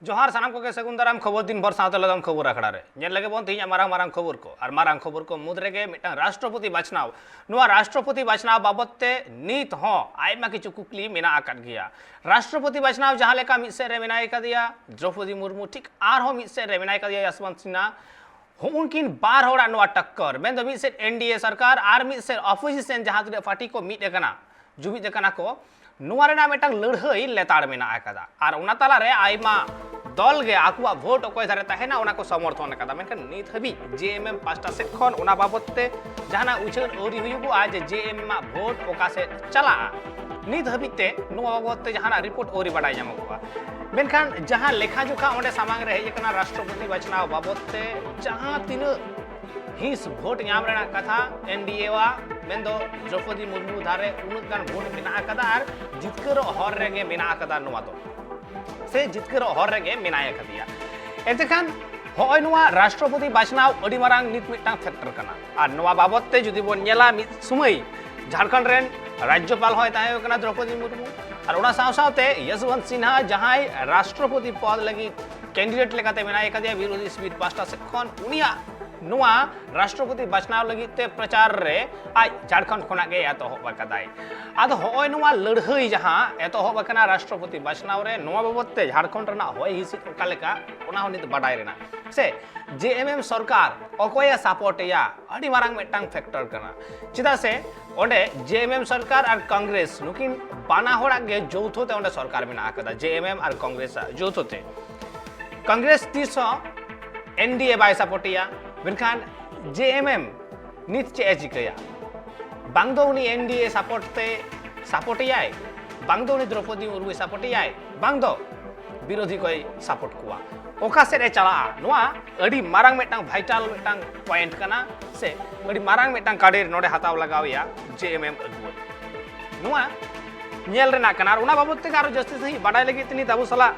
जोहार सानाम को के सगुन दाराम खबर दिन भर सावते लदम खबर आखड़ा रे नेल लगे बोन तीन मारांग मारांग खबर को और मारांग खबर को मुद्रे के मिटा राष्ट्रपति बाछनाव नुआ राष्ट्रपति बाछनाव बाबतते नीत हो आयमा किछु कुकली मेना आकाद गया राष्ट्रपति बाछनाव जहां लेका मिसे रे मेनाय कदिया द्रौपदी मुर्मू ठीक आर हो मिसे रे मेनाय कदिया यशवंत सिन्हा उनकिन बार होड़ा नुआ टक्कर मेन दो मिसे एनडीए सरकार आर मिसे ऑपोजिशन जहां तुरे पार्टी को मिट एकना जुबित एकना को नुआ रेना मेटांग लड़हई लेताड़ मेना आकादा और उना ताला रे आयमा दल गे आकुआ भोट अकय धारे तहेना उना को समर्थन आकादा मेनखान नित हबी जेएमएम पास्टा सेट खन उना बाबतते जहाना उछाल ओरी हुयुगु आज जेएमएम मा भोट ओका से चला नित हबीते नुआ बाबतते जहाना रिपोर्ट ओरी बाडाय जामगुआ मेनखान जहां लेखा जोखा ओंडे सामांग रे हेज कना राष्ट्रपति बाछनाव बाबतते जहां तीन हिस भोट नाम रेना कथा एनडीए वा मेंदो द्रौपदी मुर्मू धारे उनक गान भोट मेना आकादा आर जितकर हर रेगे मेना आकादा नुआ दो से जितकर हर रेगे मेनाय कदिया एतेखान होय नुआ राष्ट्रपति बाछनाव अडी मारांग नित मिटांग फैक्टर कना आर नुआ बाबतते जुदी बोन नेला मित समय झारखंड रेन राज्यपाल होय ताहे कना द्रौपदी मुर्मू और उना साव सावते यशवंत सिन्हा जहां राष्ट्रपति पद लगी कैंडिडेट लेकाते मेनाय कदिया विरोधी स्पीड पास्टा से खन उनिया नुआ राष्ट्रपति बाछनाव लगिते प्रचार रे आज झारखंड खना गे एतहब कदाय आद होय नुआ लड़हई जहां एतहब कना राष्ट्रपति बाछनाव रे नुआ बाबतते झारखंड रना होय हिसित ओका लेका ओना हो नित बाडाय रेना से जेएमएम सरकार अकय सपोर्टया अडी मारांग मेटांग फैक्टर कना चिदा से ओंडे जेएमएम सरकार और कांग्रेस नुकिन बाना होड़ा गे जौथोते ओंडे सरकार मेना आकदा जेएमएम और कांग्रेस जौथोते कांग्रेस तीस एनडीए बाय सपोर्टया मेनखान जेएमएम नित चे चिकया बांग दो उनी एनडीए सपोर्टयाय बांग दो उनी द्रौपदी मुर्मू सपोर्टयाय बांग दो विरोधी कोई सपोर्ट कुआ ओका से चला नुआ अडी मारांग मेटांग वाइटल मेटांग पॉइंट कना से अडी मारांग मेटांग काडेर नोडे हताव लगावया जेएमएम अगुआ नुआ नेल रेना कना उना बाबत ते आरो जस्टिस सही बाडाय लगी तनी दाबू सला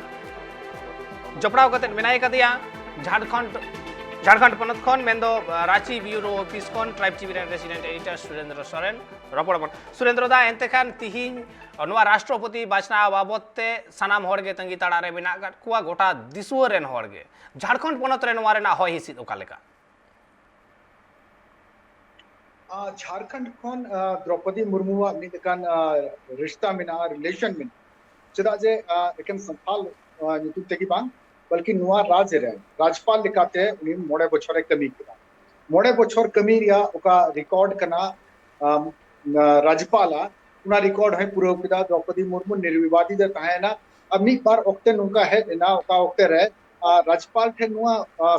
जपड़ाव कते मेनाय कदिया झारखंड पनत खन मेंदो रांची ब्यूरो ऑफिस खन tribe chief resident editor Surendra Soren रपड़ सुरेंद्र दा एंते खान तिहिन नुआ राष्ट्रपति बाछनाव बाबतते सनाम हड़गे तंगी ताड़ा रे मेना कुआ गोटा दिसुआ रेन हड़गे झारखंड पनत रे नुआ रेना होय हिसित ओका लेका झारखंड खन द्रौपदी मुर्मू निकान रिश्ता मेना रिलेशन में चदा जे एकेन संथाल नुतुम तेगी बांग बल्कि नुआ राज्य रे राज्यपाल लिखाते उनी मोड़े बछर कमी किया मोड़े बछर कमी रिया ओका रिकॉर्ड कना राज्यपाल उना रिकॉर्ड है पूरा किदा द्रौपदी मुर्मू निर्विवादी दे ताहेना अब मी बार ओक्ते नुका है ना ओका ओक्ते रे राज्यपाल थे नुआ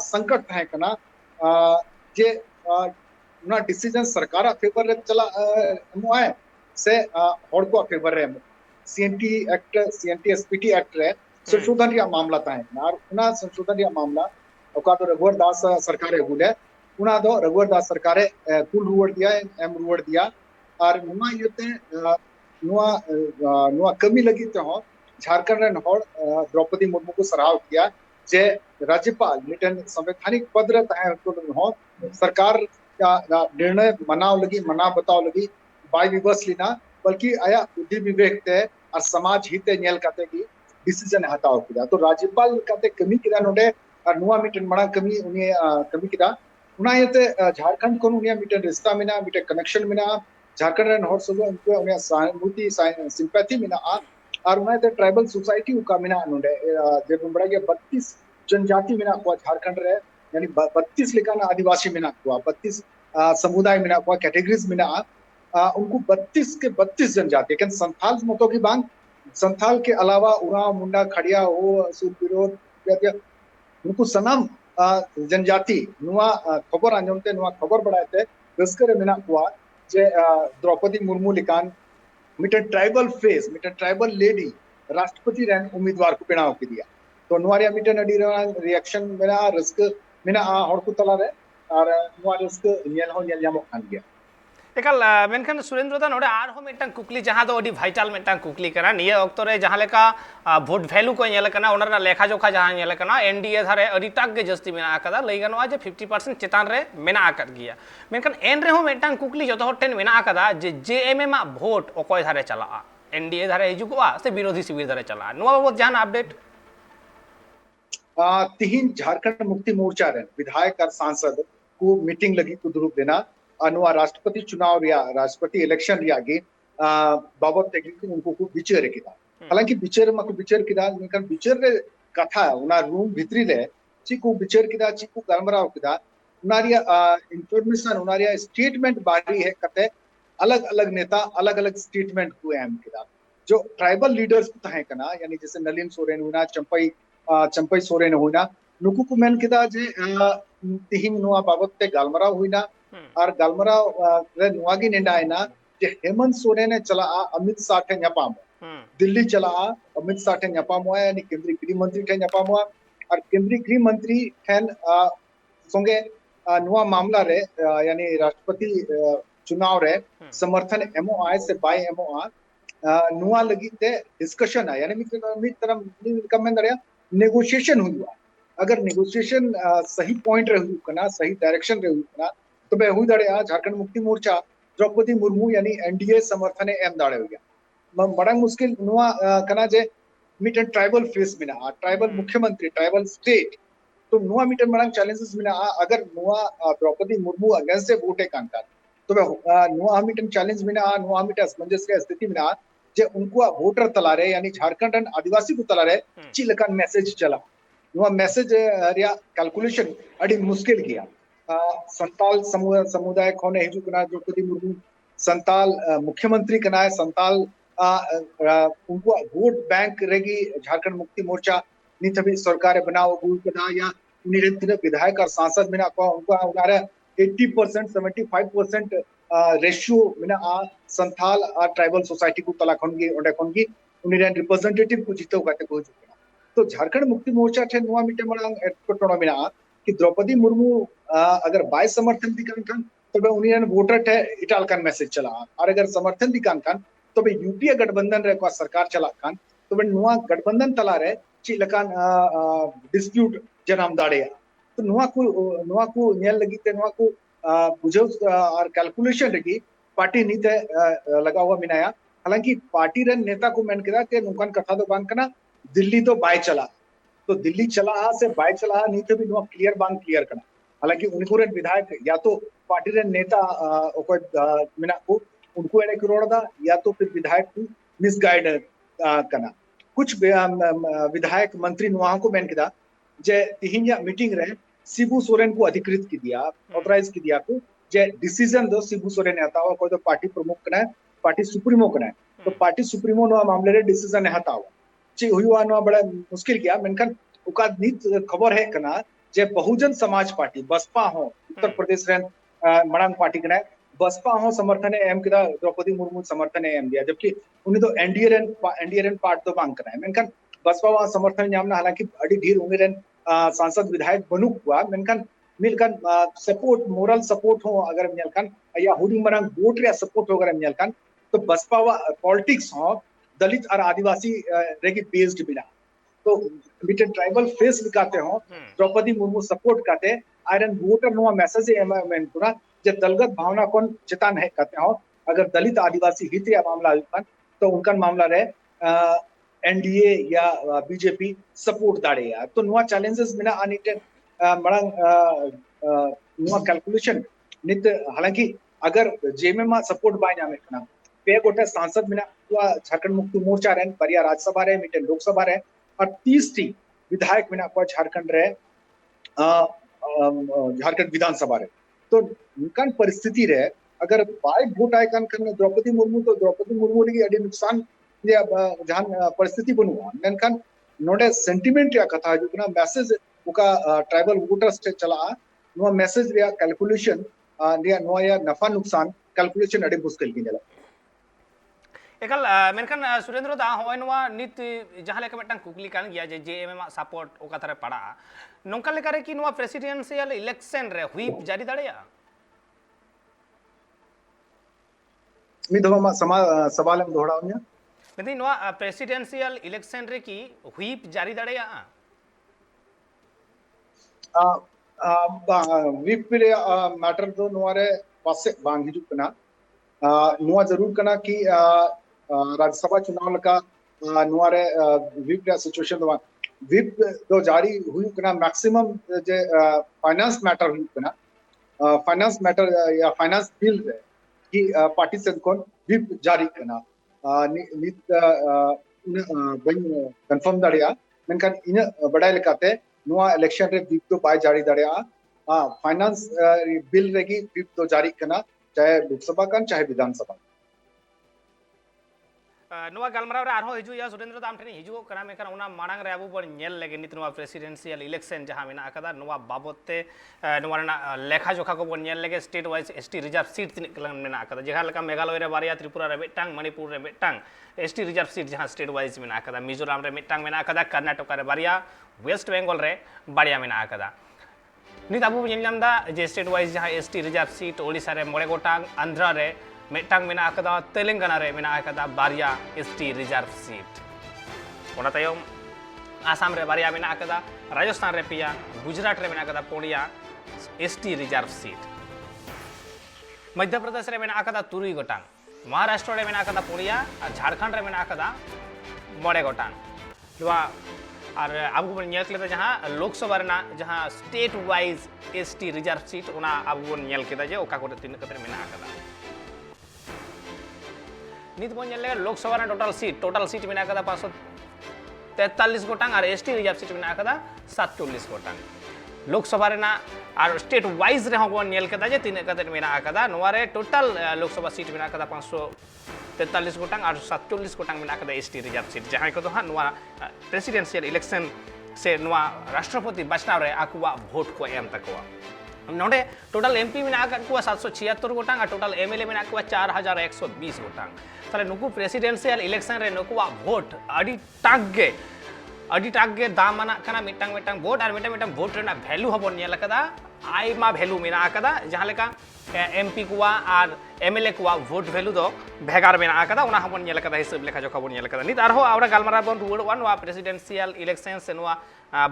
संकट थाहे कना जे उना डिसीजन सरकार फेवर रे चला मुआए से होड़ को फेवर रे CNT act CNT SPT act रे संशोधन रिया मामला ताहे और उना संशोधन रिया मामला ओका तो रघुवर दास सरकारे गुले उना दो रघुवर दास सरकारे कुल रुवड़ दिया एम रुवड़ दिया और नुआ यते नुआ कमी लगी तो हो झारखंड रे होड़ द्रौपदी मुर्मू को सराव किया जे राज्यपाल मिटन संवैधानिक पद रे ताहे हो सरकार निर्णय मनाव लगी मना बताव लगी बाय विवश लीना बल्कि आया बुद्धि विवेक ते और समाज हिते नेल काते की डिसीजन हताव किदा तो राज्यपाल काते कमी किदा नोडे और नुआ मिटन बड़ा कमी उनी कमी किदा उना यते झारखंड कोन उनी मिटन रिश्ता मेना मिटन कनेक्शन मेना झारखंड रेन हॉट सगो उनको उनी सहानुभूति सिंपैथी मेना और उना यते ट्राइबल सोसाइटी उका मेना नोडे जे बड़ा के 32 जनजाति मेना को झारखंड रे यानी 32 लेकान आदिवासी मेना को 32 समुदाय मेना को कैटेगरीज मेना उनको 32 के 32 जनजाति लेकिन संथाल मतों की बांग संथाल के अलावा उराव मुंडा खड़िया हो सुर विरोध उनको सनाम जनजाति नुआ खबर आंजमते नुआ खबर बढ़ाते रस्कर मेना हुआ जे द्रौपदी मुर्मू लिकान मिटन ट्राइबल फेस मिटन ट्राइबल लेडी राष्ट्रपति रैन उम्मीदवार को पेनाव के दिया तो नुआरिया मिटन अडी रिएक्शन मेना रस्क मेना हड़ को तला रे और नुआ रस्क नेल हो नेल जामो खान गया एकल मेनखान सुरेंद्र दा नोडे आर हो मेटांग कुकली जहां दो अडी वाइटल मेटांग कुकली कना निये ऑक्तो रे जहां लेका वोट वैल्यू को नेल कना ओनरा लेखा जोखा जहां नेल कना एनडीए धारे अडी टाक गे जस्ती मेना आकदा लई गनवा जे 50% चेतान रे मेना आकद गिया मेनखान एन रे हो मेटांग कुकली जतो हटेन मेना आकदा जे जेएमएम मा वोट ओकय धारे चला एनडीए धारे हिजुआ से विरोधी शिविर धारे चला नुवा बाबत जहां अपडेट तिहिन झारखंड मुक्ति मोर्चा रे विधायक और सांसद को मीटिंग लगी को दुरुप देना अनुआ राष्ट्रपति चुनाव या राष्ट्रपति इलेक्शन या गे बाबत तेगी उनको को विचार किदा हालांकि विचार मको विचार किदा निकन विचार रे कथा उना रूम भितरी ले चिको विचार किदा चिको गलमराव किदा उनारिया इंफॉर्मेशन उनारिया स्टेटमेंट बारी है कते अलग अलग नेता अलग अलग स्टेटमेंट को एम किदा जो ट्राइबल लीडर्स है कना यानी जैसे नलिन सोरेन हुना चंपई सोरेन हुना नुकु को मेन किदा जे तिहिन नुआ बाबत ते गालमराव हुइना और गालमराव रे नुआगी नेंडायना जे हेमंत सोरेन चला अमित शाह ठे न्यापाम दिल्ली चला अमित शाह ठे न्यापाम यानी केंद्रीय गृह मंत्री ठे न्यापाम और केंद्रीय गृह मंत्री ठेन संगे नुआ मामला रे यानी राष्ट्रपति चुनाव रे समर्थन एमओआई से बाय एमओआर नुआ लगी ते डिस्कशन है यानी मित तरह कमेंट दरिया नेगोशिएशन हुआ अगर नेगोशिएशन सही पॉइंट रहू कना सही डायरेक्शन रहू कना तो बे हुई दड़े झारखंड मुक्ति मोर्चा द्रौपदी मुर्मू यानी एनडीए समर्थन एम दाड़े हो गया बड़ंग मुश्किल नुआ कना जे मिटन ट्राइबल फेस बिना ट्राइबल मुख्यमंत्री ट्राइबल स्टेट तो नुआ मिटन बड़ंग चैलेंजेस बिना अगर नुआ द्रौपदी मुर्मू अगेंस्ट से वोटे कांका तो नुआ मिटन चैलेंज बिना नुआ मिटन असमंजस के स्थिति बिना जे उनको वोटर तला रहे यानी झारखंड आदिवासी को तला रहे चिलकन मैसेज चला नुआ मैसेज रिया कैलकुलेशन अड़ी मुश्किल किया संताल समुदाय खोने हिजू कना द्रौपदी मुर्मू संताल मुख्यमंत्री कना है संताल उनको वोट बैंक रहेगी झारखंड मुक्ति मोर्चा निथबी सरकार बनाओ गुल कदा या निरंतर विधायक और सांसद बिना को उनको उनारे 80% 75% रेशियो बिना संथाल ट्राइबल सोसाइटी को तला खनगी ओडे खनगी उनिरन रिप्रेजेंटेटिव को जीतो काते को जुकना तो झारखंड मुक्ति मोर्चा ठे नुआ मिटे मड़ा एटकोटोनो बिना कि द्रौपदी मुर्मू अगर बाय समर्थन दिखान खान तो बे उनिरन वोटर ठे इटाल कान मैसेज चला और अगर समर्थन दिखान खान तो बे यूपीए गठबंधन रे को सरकार चला खान तो बे नुआ गठबंधन तला रे ची लकान डिस्प्यूट जनाम दाड़े तो नुआ को नेल लगी ते नुआ को बुझो और कैलकुलेशन लगी पार्टी नीते लगा हुआ मिनाया हालांकि पार्टी रे नेता को मेन करा के नुकान कथा तो बांग कना दिल्ली तो बाय चला तो दिल्ली चला से बाय चला नीते भी नुआ क्लियर बांग क्लियर कना हालांकि उनको रे विधायक या तो पार्टी रे नेता ओको मिना को उनको एने करोड़ दा या तो फिर विधायक को मिसगाइड कना कुछ विधायक मंत्री नुआ को मेन करा जे तिहिया मीटिंग रे शिबू सोरेन को अधिकृत की दिया ऑथराइज की दिया को जे डिसीजन दो शिबू सोरेन आता हो कोई तो पार्टी प्रमुख कना पार्टी सुप्रीमो कना तो पार्टी सुप्रीमो नो मामले रे डिसीजन हता हो ची हुआ नो बड़ा मुश्किल किया मेनकन उका नीत खबर है कना जे बहुजन समाज पार्टी बसपा हो उत्तर प्रदेश रे मड़ंग पार्टी कना बसपा हो समर्थन एम किदा द्रौपदी मुर्मू समर्थन एम दिया जबकि उन्हें तो एनडीए पार्ट तो मांग कना है मेनकन बसपा वा समर्थन जामना हालांकि अड़ी ढीर उमेरन सांसद विधायक बनू हुआ मेनकन मिलकन सपोर्ट मोरल सपोर्ट हो अगर मिलकन या हुडी मरंग वोट रे सपोर्ट हो अगर मिलकन तो बसपा वा पॉलिटिक्स हो दलित और आदिवासी रेगी बेस्ड बिना तो मिटन ट्राइबल फेस दिखाते हो द्रौपदी मुर्मू सपोर्ट करते आयरन वोटर नो मैसेज एमएमएन पूरा जे दलगत भावना कोन चितान है कहते हो अगर दलित आदिवासी हित या मामला तो उनका मामला रहे एनडीए या बीजेपी सपोर्ट दाड़े यार तो नुआ चैलेंजेस बिना अनिटे मड़ंग नुआ कैलकुलेशन नित हालांकि अगर जेएमएम सपोर्ट बाय जामे कना पे गोटे सांसद बिना झारखंड मुक्ति मोर्चा रे परिया राज्यसभा रे मिटे लोकसभा रे और 30 टी विधायक बिना को झारखंड रे झारखंड विधानसभा रे तो उनका परिस्थिति रे अगर बाय वोट आय कान द्रौपदी मुर्मू तो द्रौपदी मुर्मू रे अडी नुकसान जहां परिस्थिति बनुआ मेनखान नोडे सेंटिमेंट या कथा जो ना मैसेज उका ट्राइबल वोटर्स से चला नो मैसेज या कैलकुलेशन या नो या नफा नुकसान कैलकुलेशन अड़ी मुश्किल की जला एकल मेनखान सुरेंद्र दा होय नवा नित जहां लेके मिटन कुकली कान गया जे जेएमएम सपोर्ट ओका तरह पड़ा नोंका लेका रे कि नवा प्रेसिडेंशियल इलेक्शन रे व्हिप जारी दाड़िया मिधमा सवाल हम दोहराऊंगा मेदी नवा प्रेसिडेंशियल इलेक्शन रे की व्हिप जारी दाड़िया व्हिप रे मैटर दो नवारे पासे बांग हिजु कना नुआ जरूर कना कि राज्यसभा चुनाव लका नुआरे व्हिप रे सिचुएशन दवा विप दो जारी हुई कना मैक्सिमम जे फाइनेंस मैटर हुई कना फाइनेंस मैटर या फाइनेंस बिल रे कि पार्टी से कोन विप जारी कना नित बन कंफर्म दाड़िया मेनखान इन बड़ाई लेकाते नुआ इलेक्शन रे विप तो बाय जारी दाड़िया फाइनेंस बिल रेगी विप तो जारी कना चाहे लोकसभा कान चाहे विधानसभा नुआ गलमराव रे आरो हिजु सुरेंद्र दाम ठेनी हिजु कना मेखान उना मांग रे आबू बन नेल लेगे नित नुआ प्रेसिडेंशियल इलेक्शन जहां मेना अकदा नुआ बाबतते नुआ ना लेखा जोखा को बन नेल लेगे state wise ST reserve seat तिन कलंग मेना अकदा जहां लका मेघालय रे बारिया त्रिपुरा रे मिटांग मणिपुर रे मिटांग एसटी रिजर्व सीट जहां स्टेट वाइज मेना अकदा मिजोरम रे मिटांग मेना अकदा कर्नाटक रे बारिया वेस्ट बेंगल रे बारिया मेना अकदा नित आबू नेलनामदा जे स्टेट वाइज जहां एसटी रिजर्व सीट ओडिसा रे मोड़े गोटांग आंध्रा रे मिटांग मेना अकदा तेलंगाना रे मेना अकदा बारिया एसटी रिजर्व सीट ओना तायम आसाम रे बारिया मेना अकदा राजस्थान रे पिया गुजरात रे मेना अकदा पोड़िया ST reserve seat Madhya Pradesh रे मेना अकदा तुरुई गोटांग महाराष्ट्र रे मेना अकदा पोड़िया और झारखंड रे मेना अकदा मोड़े गोटांग दुआ और आबू बन नेल केदा जहां लोकसभा रेना जहां state wise ST reserve seat ओना आबू बन नेल केदा जे ओका कोटे तीन कतरे मेना अकदा नित बन नेल लोकसभा रे टोटल सीट मेना अकदा 543 गोटांग और एसटी रिजर्व सीट मेना अकदा 47 गोटांग लोकसभा रेना और स्टेट वाइज रे होगन नेल केदा जे तीन कतरे मेना अकदा नोवा रे टोटल लोकसभा सीट मेना अकदा 543 गोटांग और 47 गोटांग मेना अकदा एसटी रिजर्व सीट जहां को हा नोवा प्रेसिडेंशियल इलेक्शन से नोवा राष्ट्रपति बचनाव रे आकुवा वोट को एम तकवा नोडे टोटल एमपी में आका को 776 गोटांग और टोटल एमएलए में आका 4120 गोटांग ताले नुकु प्रेसिडेंशियल इलेक्शन रे नुकुवा वोट अडी टागे दाम माना कना मिटांग मिटांग वोट और मिटांग वोट रेना वैल्यू हबो नेल कदा आइमा वैल्यू मेना आकदा जहां लेका एमपी कुआ और एमएलए कुआ वोट वैल्यू दो भेगार मेना आकदा उना हबो नेल कदा हिसाब लेखा जोखा बो नेल कदा नित आरो आवरा गालमारा बन रुवाड़ वन वा प्रेसिडेंशियल इलेक्शन से नवा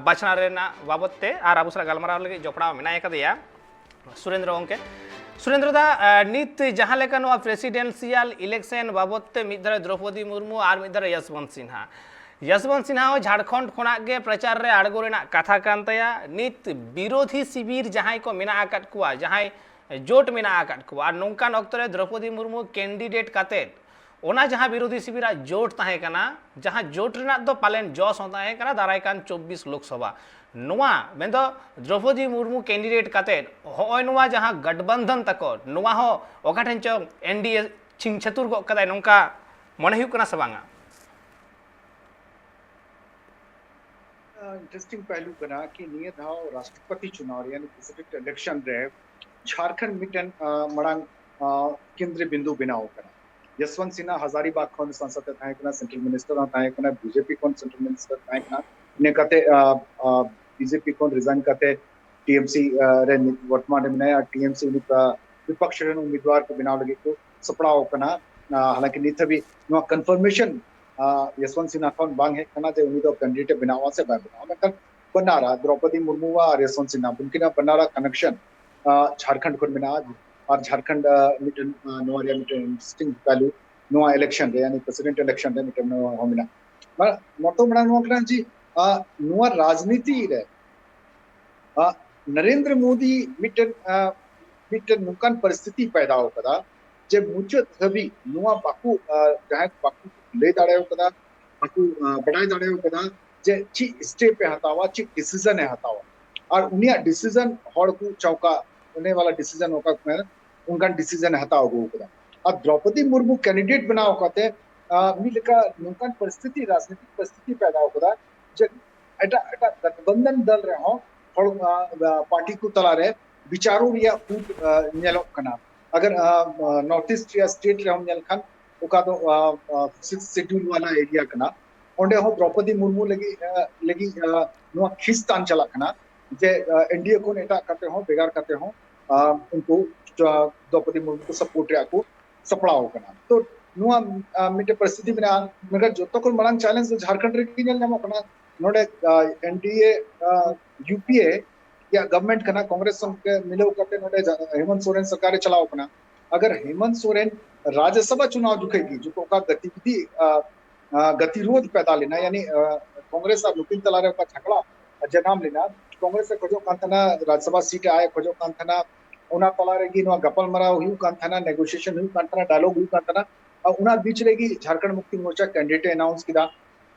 बचना रेना बाबतते और आबुसरा गालमारा लगे जोपड़ा मेना कदिया सुरेंद्र ओंके सुरेंद्र दा नित जहां लेका नवा प्रेसिडेंशियल इलेक्शन बाबतते मिदरे द्रौपदी मुर्मू और मिदरे यशवंत सिन्हा झारखंड खोना गे प्रचार रे आड़गो रेना कथा कान तया नित विरोधी शिविर जहां को मेना आकट कुआ जहां जोट मेना आकट कुआ नौकान ऑक्ट रे द्रौपदी मुर्मू कैंडिडेट काते ओना जहां विरोधी शिविर जोट ताहे कना जहां जोट रेना दो पालेन जॉस होता है कना दाराय कान 24 लोकसभा नोवा मेंदो द्रौपदी मुर्मू कैंडिडेट काते होय नोवा जहां गठबंधन तको नोवा हो ओकाठन च एनडीए छिंग छतुर को कदाय नोंका मने हुई कना सबांगा इंटरेस्टिंग पहलू कना कि निये धाव राष्ट्रपति चुनाव यानी प्रेसिडेंट इलेक्शन रे झारखंड मिटन मड़ांग केंद्रीय बिंदु बनाओ कना यशवंत सिन्हा हजारीबाग खन सांसद थाए कना सेंट्रल मिनिस्टर थाए कना बीजेपी कोन सेंट्रल मिनिस्टर थाए कना ने कते बीजेपी कोन रिजाइन कते टीएमसी रे वर्तमान में नया टीएमसी विपक्ष रे उम्मीदवार को बनाव लगे को सपड़ाओ कना हालांकि नित भी नो कंफर्मेशन यशवंत सिन्हा खन बांग है कना जे उम्मीदवार कैंडिडेट बनावा से बनावा में बनारा द्रौपदी मुर्मू और यशवंत सिन्हा उनके बनारा कनेक्शन झारखंड को बना और झारखंड मिटन नोरिया मिटन इंटरेस्टिंग वैल्यू नोआ इलेक्शन रे यानी प्रेसिडेंट इलेक्शन रे मिटन होमिना मतो बड़ा नोकरा जी नोआ राजनीति रे नरेंद्र मोदी मिटन नुकान परिस्थिति पैदा हो कदा जे मुचो थबी नोआ बाकू जहां बाकू ले दाड़े हो कदा बाकू बढ़ाई दाड़े हो कदा जे ची स्टेप पे हतावा ची डिसीजन है हतावा और उनिया डिसीजन हड़ को चौका होने वाला डिसीजन होगा में उनका डिसीजन हता हो कदा अब द्रौपदी मुर्मू कैंडिडेट बनाओ कहते मिलका नुकान परिस्थिति राजनीतिक परिस्थिति पैदा हो कदा जे एटा गठबंधन दल रे हो हड़ पार्टी को तला रे विचारों या कूट नेलो कना अगर नॉर्थ ईस्ट या स्टेट रे हम नेल खान ओका दो 6 शेड्यूल वाला एरिया कना ओंडे हो द्रौपदी मुर्मू लगी नो खिस्तान चला कना जे एनडीए को नेता करते हो बेगार करते हो उनको द्रौपदी मुर्मू को सपोर्ट रे को सपड़ाओ कना तो नुआ मिटे परिस्थिति में मगर जोतो को मरंग चैलेंज झारखंड रे किनल नमो कना नोडे एनडीए यूपीए या गवर्नमेंट कना कांग्रेस संग मिलो करते नोडे हेमंत सोरेन सरकार चलाओ कना अगर हेमंत सोरेन राज्यसभा चुनाव जुखेगी जो का गतिविधि गतिरोध पैदा लेना यानी कांग्रेस और लुकिन तलारे का झगड़ा जनाम लेना कांग्रेस से खोजो कांतना राज्यसभा सीट आए खोजो कांतना उना तलारे की नुआ गपल मरा हुई कांतना नेगोशिएशन हुई कांतना डायलॉग हुई कांतना उना बीच रेगी झारखंड मुक्ति मोर्चा कैंडिडेट अनाउंस किया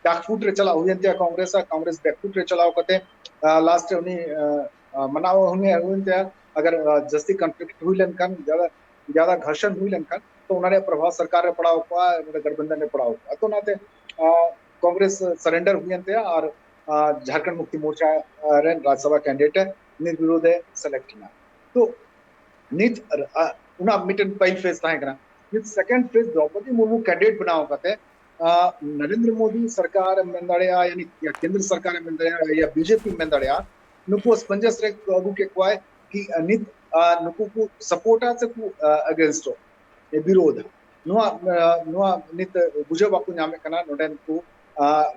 बैकफुट रे चला हुई कांग्रेस कांग्रेस बैकफुट रे चलाओ कते लास्ट उनी मनाव हुए हुए अगर जस्ती कॉन्फ्लिक्ट हुई लेनखान ज्यादा ज्यादा घर्षण हुई लेनखान तो उन्होंने प्रभाव सरकार ने पड़ा हुआ गठबंधन ने पड़ा हुआ तो नाते कांग्रेस सरेंडर हुई और झारखंड मुक्ति मोर्चा राज्यसभा कैंडिडेट निर्विरोध सेलेक्ट किया तो नित उना मिटन पहल फेज था नित second phase Draupadi Murmu candidate बनाओ कते नरेंद्र मोदी सरकार मेंदड़िया यानी केंद्र सरकार मेंदड़िया या बीजेपी मेंदड़िया नुकु स्पंजस रे अगु के क्वाय कि नित नुकु को सपोर्टा से को अगेंस्ट विरोध नुआ नुआ नित बुझे बाकू नामे कना नोडे को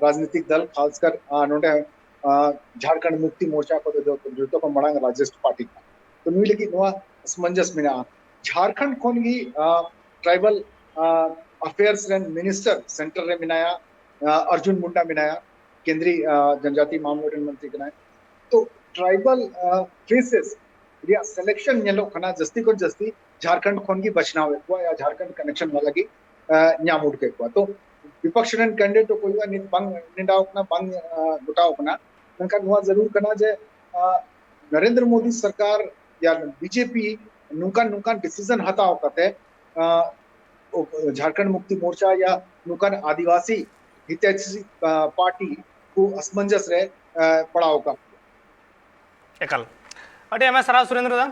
राजनीतिक दल खासकर नोडे झारखंड मुक्ति मोर्चा को जो को मड़ांग राजस्ट पार्टी का तो नुई लगी नुआ असमंजस में झारखंड कोन की tribal affairs rain minister centre रे मिनाया अर्जुन मुंडा मिनाया केंद्रीय जनजाति मामलों रे मंत्री कनाय तो ट्राइबल फेसेस या सिलेक्शन नेलो खना जस्ती को जस्ती झारखंड खोन की बचना हुआ या झारखंड कनेक्शन वाला की न्यामुड के हुआ तो विपक्ष रन कैंडिडेट तो कोई नित बंग निंडाव कना बंग गुटाव कना नका नुआ जरूर कना जे नरेंद्र मोदी सरकार या बीजेपी नुकान नुकान डिसीजन हताव कते झारखंड मुक्ति मोर्चा या नुकान आदिवासी हितैषी पार्टी को असमंजस रे पड़ाव का एकल अटे एम एस राव सुरेंद्र दा